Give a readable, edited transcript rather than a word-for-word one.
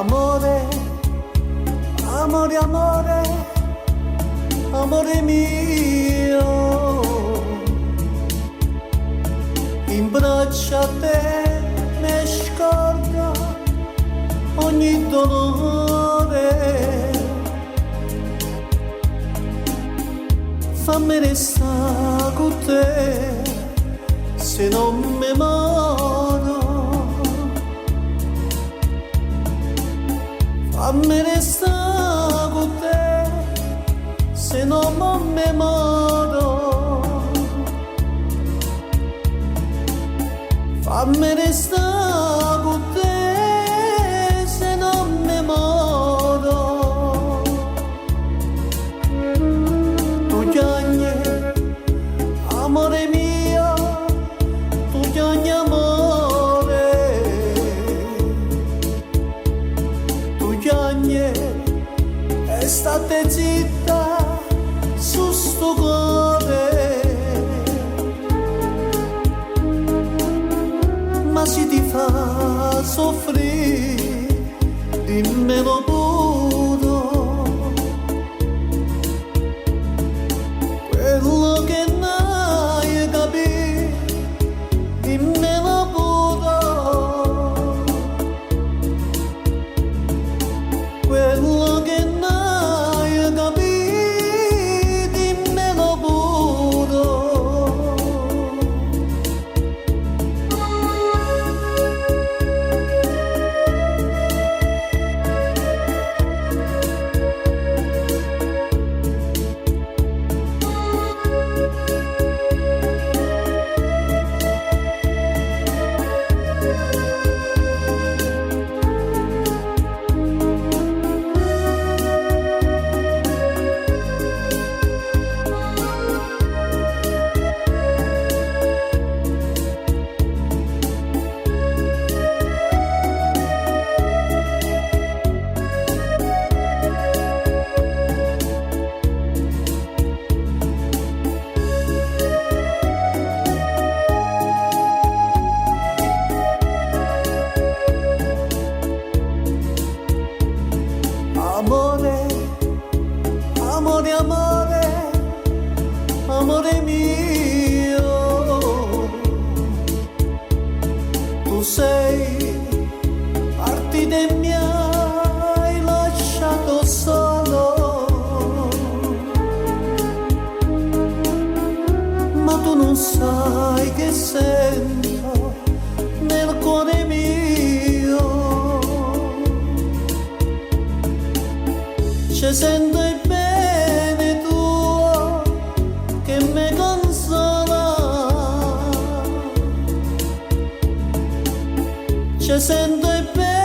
Amore, amore, amore, amore mio, in braccia a te mi scorda ogni dolore. Fammi restare con te se non mi moro. Fammi restare con te se non mi moro. Fammi restare con te se non mi moro. Tu chiagni, amore mio, tu chiagni amore. Tu chiagni e state zitta su sto cuore. Ma se ti fa soffrire, dimmelo pure. Quello che n'hai capito, dimmelo pure. Quello che n'hai capito, dimmelo pure. Amore, amore, amore, amore mio, tu sei partito e mi hai lasciato solo, ma tu non sai che sento nel cuore mio. Ci sento il bene tuo che mi consola. Ci sento il bene